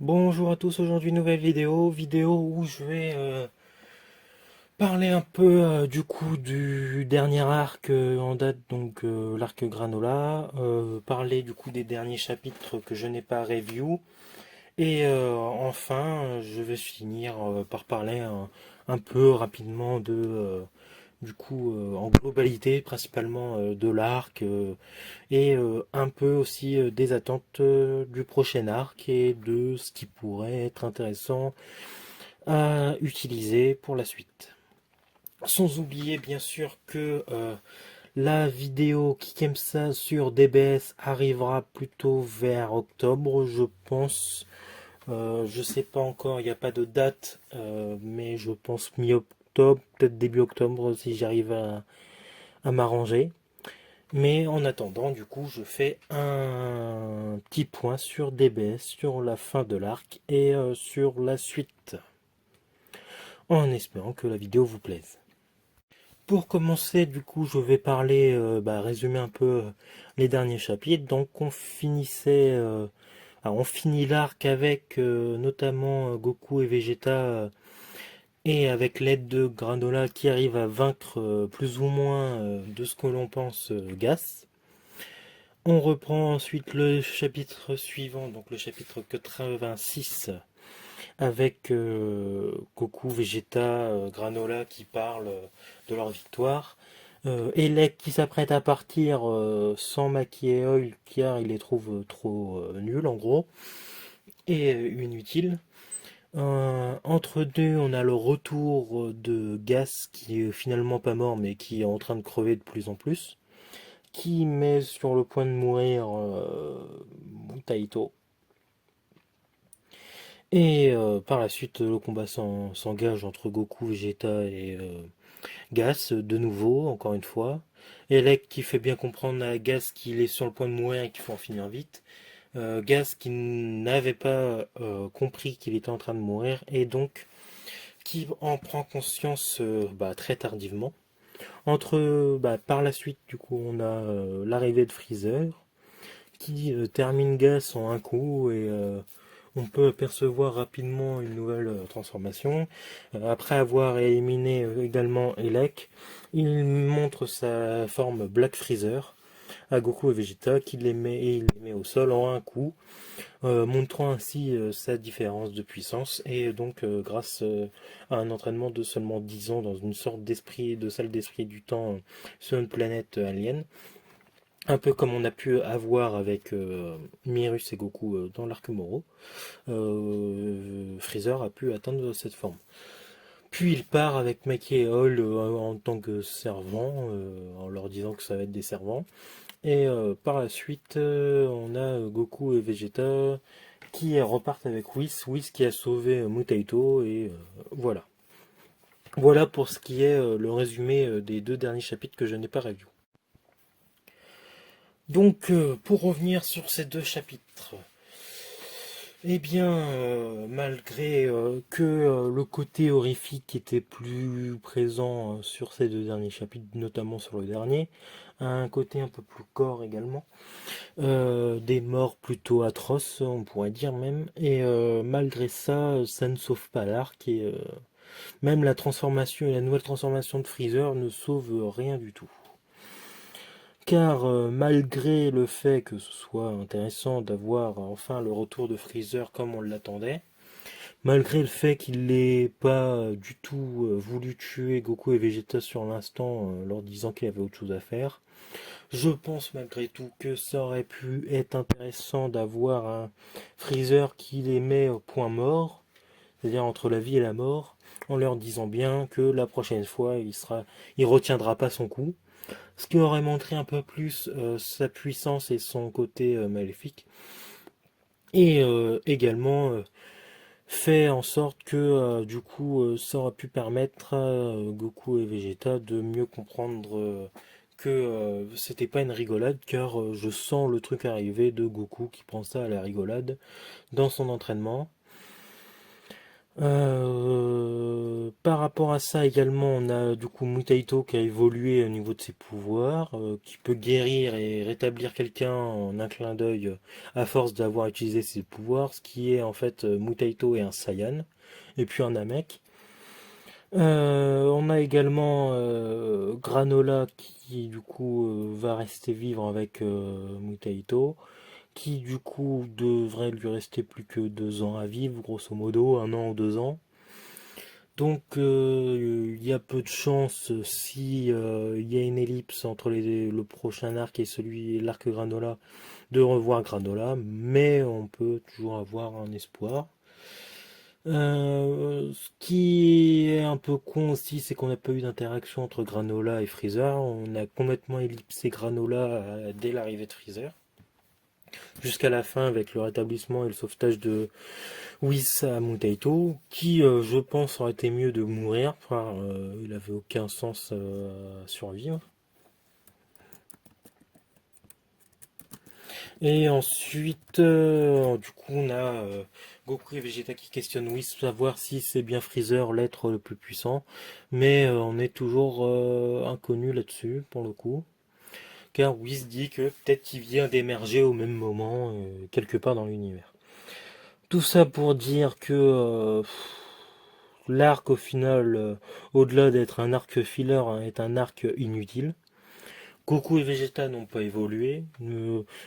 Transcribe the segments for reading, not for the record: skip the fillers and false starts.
Bonjour à tous, aujourd'hui nouvelle vidéo où je vais parler un peu du coup du dernier arc en date, donc l'arc Granola, parler du coup des derniers chapitres que je n'ai pas review, et enfin je vais finir par parler un peu rapidement de du coup en globalité principalement de l'arc et un peu aussi des attentes du prochain arc et de ce qui pourrait être intéressant à utiliser pour la suite. Sans oublier bien sûr que la vidéo Kikemsa sur DBS arrivera plutôt vers octobre, je pense. Je sais pas encore, il n'y a pas de date, mais je pense mi-octobre, peut-être début octobre si j'arrive à m'arranger. Mais en attendant, du coup, je fais un petit point sur DBS, sur la fin de l'arc et sur la suite, en espérant que la vidéo vous plaise. Pour commencer, du coup, je vais parler, résumer un peu les derniers chapitres. Donc, on finit l'arc avec notamment Goku et Vegeta et avec l'aide de Granola qui arrive à vaincre plus ou moins de ce que l'on pense Gas. On reprend ensuite le chapitre suivant, donc le chapitre 86, avec Goku, Vegeta, Granola qui parlent de leur victoire. Elec qui s'apprête à partir sans Maki et Oil car il les trouve trop nuls en gros et inutiles. Entre deux, on a le retour de Gas qui est finalement pas mort mais qui est en train de crever de plus en plus, qui met sur le point de mourir Taito. Et par la suite, le combat s'engage entre Goku, Vegeta et Gas, de nouveau, encore une fois. Elec qui fait bien comprendre à Gas qu'il est sur le point de mourir et qu'il faut en finir vite. Gas qui n'avait pas compris qu'il était en train de mourir et donc qui en prend conscience très tardivement. Par la suite, du coup, on a l'arrivée de Freezer qui termine Gas en un coup et on peut apercevoir rapidement une nouvelle transformation. Après avoir éliminé également Elec, il montre sa forme Black Freezer à Goku et Vegeta qui il les met au sol en un coup, montrant ainsi sa différence de puissance et donc grâce à un entraînement de seulement 10 ans dans une sorte de salle d'esprit du temps sur une planète alien. Un peu comme on a pu avoir avec Mirus et Goku dans l'arc Moro, Freezer a pu atteindre cette forme. Puis il part avec Maki et Hall en tant que servant, en leur disant que ça va être des servants. Et par la suite, on a Goku et Vegeta qui repartent avec Whis qui a sauvé Mutaito, et voilà. Voilà pour ce qui est le résumé des deux derniers chapitres que je n'ai pas review. Donc, pour revenir sur ces deux chapitres, eh bien, malgré que le côté horrifique était plus présent sur ces deux derniers chapitres, notamment sur le dernier, un côté un peu plus gore également, des morts plutôt atroces, on pourrait dire même, et malgré ça, ça ne sauve pas l'arc, et même la transformation et la nouvelle transformation de Freezer ne sauvent rien du tout. Car malgré le fait que ce soit intéressant d'avoir enfin le retour de Freezer comme on l'attendait, malgré le fait qu'il n'ait pas du tout voulu tuer Goku et Vegeta sur l'instant, leur disant qu'il avait autre chose à faire, je pense malgré tout que ça aurait pu être intéressant d'avoir un Freezer qui les met au point mort, c'est-à-dire entre la vie et la mort, en leur disant bien que la prochaine fois il retiendra pas son coup, ce qui aurait montré un peu plus sa puissance et son côté maléfique, et également fait en sorte que du coup ça aurait pu permettre à Goku et Vegeta de mieux comprendre que c'était pas une rigolade, car je sens le truc arriver de Goku qui prend ça à la rigolade dans son entraînement. Par rapport à ça également, on a du coup Mutaito qui a évolué au niveau de ses pouvoirs, qui peut guérir et rétablir quelqu'un en un clin d'œil à force d'avoir utilisé ses pouvoirs, ce qui est en fait Mutaito et un Saiyan, et puis un Namek. On a également Granola qui du coup va rester vivre avec Mutaito, qui du coup devrait lui rester plus que 2 ans à vivre, grosso modo, 1 an ou 2 ans. Donc il y a peu de chance si il y a une ellipse entre le prochain arc et l'arc Granola de revoir Granola, mais on peut toujours avoir un espoir. Ce qui est un peu con aussi, c'est qu'on n'a pas eu d'interaction entre Granola et Freezer. On a complètement ellipsé Granola dès l'arrivée de Freezer. Jusqu'à la fin avec le rétablissement et le sauvetage de Whis à Mutaito, qui je pense aurait été mieux de mourir, car il avait aucun sens à survivre. Et ensuite, du coup, on a Goku et Vegeta qui questionnent Whis, savoir si c'est bien Freezer l'être le plus puissant, mais on est toujours inconnu là-dessus, pour le coup, car Whis dit que peut-être qu'il vient d'émerger au même moment, quelque part dans l'univers. Tout ça pour dire que l'arc, au final, au-delà d'être un arc filler, hein, est un arc inutile. Goku et Vegeta n'ont pas évolué.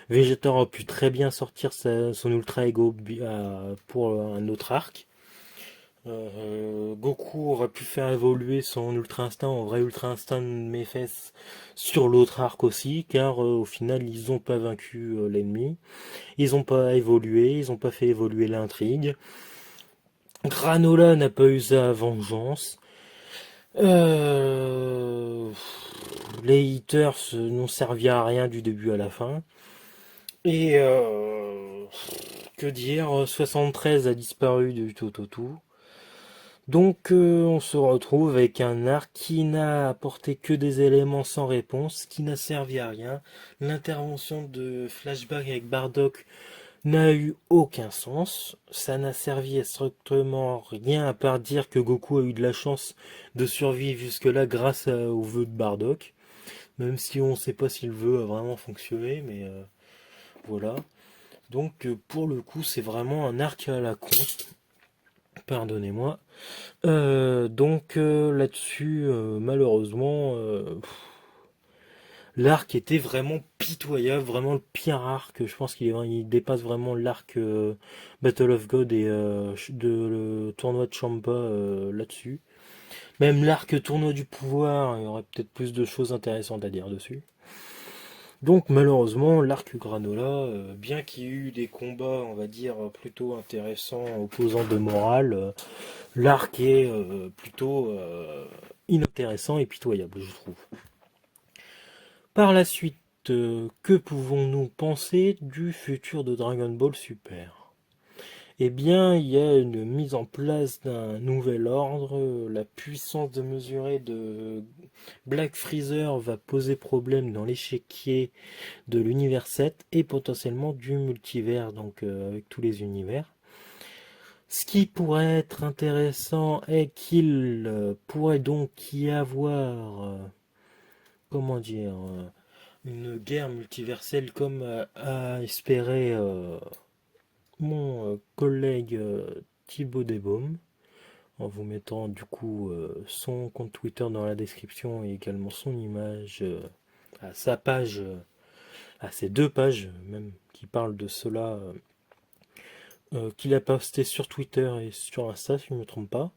Vegeta aurait pu très bien sortir son Ultra Ego pour un autre arc. Goku aurait pu faire évoluer son Ultra Instinct en vrai Ultra Instinct de Méphes sur l'autre arc aussi, car au final ils n'ont pas vaincu l'ennemi. Ils n'ont pas évolué, ils n'ont pas fait évoluer l'intrigue. Granola n'a pas eu sa vengeance. Euh, Les haters n'ont servi à rien du début à la fin. Et que dire, 73 a disparu du tout au tout. Donc on se retrouve avec un arc qui n'a apporté que des éléments sans réponse, qui n'a servi à rien. L'intervention de Flashback avec Bardock n'a eu aucun sens. Ça n'a servi à strictement rien à part dire que Goku a eu de la chance de survivre jusque-là grâce au vœu de Bardock. Même si on ne sait pas si le vœu a vraiment fonctionné, mais voilà. Donc pour le coup, c'est vraiment un arc à la con. Pardonnez-moi. Donc là-dessus, malheureusement, l'arc était vraiment pitoyable, vraiment le pire arc. Je pense il dépasse vraiment l'arc Battle of God et le tournoi de Champa là-dessus. Même l'arc tournoi du pouvoir, il y aurait peut-être plus de choses intéressantes à dire dessus. Donc malheureusement, l'arc Granola, bien qu'il y ait eu des combats, on va dire, plutôt intéressants, opposants de morale, l'arc est plutôt inintéressant et pitoyable, je trouve. Par la suite, que pouvons-nous penser du futur de Dragon Ball Super? Eh bien, il y a une mise en place d'un nouvel ordre. La puissance de mesurer de Black Freezer va poser problème dans l'échiquier de l'univers 7 et potentiellement du multivers, donc avec tous les univers. Ce qui pourrait être intéressant est qu'il pourrait donc y avoir, comment dire, une guerre multiverselle comme a espéré mon collègue Thibaut Desbaumes, en vous mettant du coup son compte Twitter dans la description et également son image à sa page, à ses 2 pages même qui parlent de cela, qu'il a posté sur Twitter et sur Insta si je ne me trompe pas.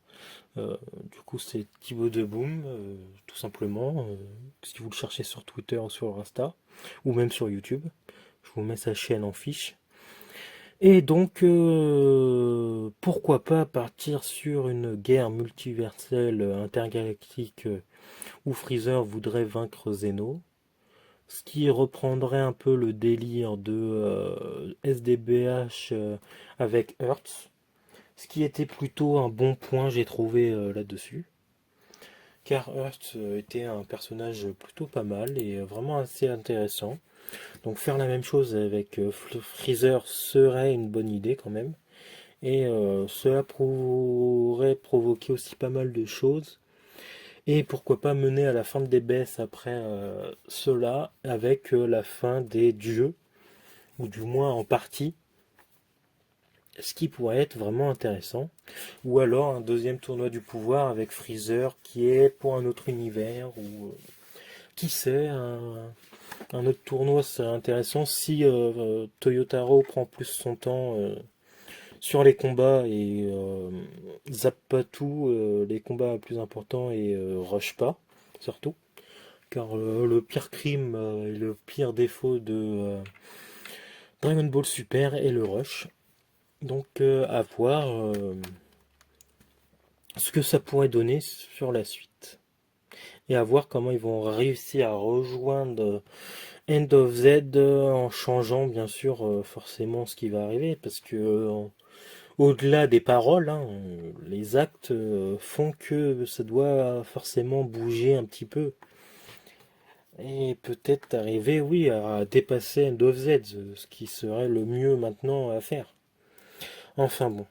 Du coup c'est Thibaut Desbaumes, tout simplement, si vous le cherchez sur Twitter ou sur Insta, ou même sur YouTube. Je vous mets sa chaîne en fiche. Et donc, pourquoi pas partir sur une guerre multiverselle intergalactique où Freezer voudrait vaincre Zeno, ce qui reprendrait un peu le délire de SDBH avec Earth, ce qui était plutôt un bon point, j'ai trouvé là-dessus. Car Earth était un personnage plutôt pas mal et vraiment assez intéressant. Donc faire la même chose avec Freezer serait une bonne idée quand même. Et cela pourrait provoquer aussi pas mal de choses. Et pourquoi pas mener à la fin des baisses après cela avec la fin des dieux, ou du moins en partie, ce qui pourrait être vraiment intéressant. Ou alors un deuxième tournoi du pouvoir avec Freezer qui est pour un autre univers, ou qui sait, un autre tournoi serait intéressant si Toyotaro prend plus son temps sur les combats et zappe pas tout les combats plus importants et rush pas, surtout. Car le pire crime et le pire défaut de Dragon Ball Super est le rush. Donc à voir ce que ça pourrait donner sur la suite. Et à voir comment ils vont réussir à rejoindre End of Z en changeant bien sûr forcément ce qui va arriver. Parce que au-delà des paroles, hein, les actes font que ça doit forcément bouger un petit peu. Et peut-être arriver, oui, à dépasser End of Z, ce qui serait le mieux maintenant à faire. Enfin bon.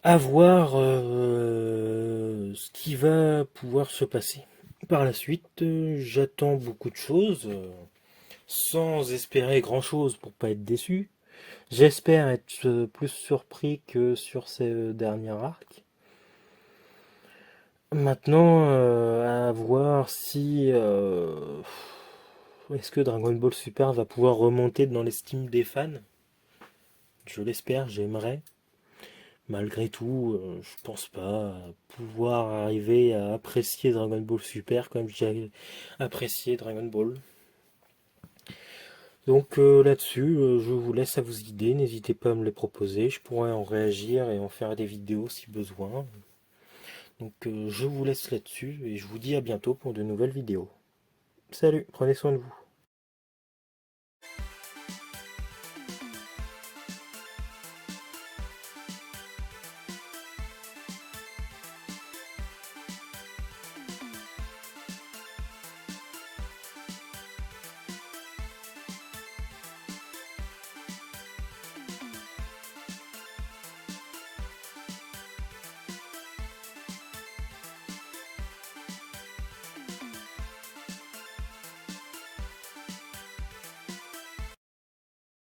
À voir ce qui va pouvoir se passer. Par la suite, j'attends beaucoup de choses, sans espérer grand-chose pour pas être déçu. J'espère être plus surpris que sur ces derniers arcs. Maintenant, à voir si est-ce que Dragon Ball Super va pouvoir remonter dans l'estime des fans. Je l'espère, j'aimerais. Malgré tout, je pense pas pouvoir arriver à apprécier Dragon Ball Super comme j'ai apprécié Dragon Ball. Donc là-dessus, je vous laisse à vos idées, n'hésitez pas à me les proposer, je pourrais en réagir et en faire des vidéos si besoin. Donc je vous laisse là-dessus et je vous dis à bientôt pour de nouvelles vidéos. Salut, prenez soin de vous.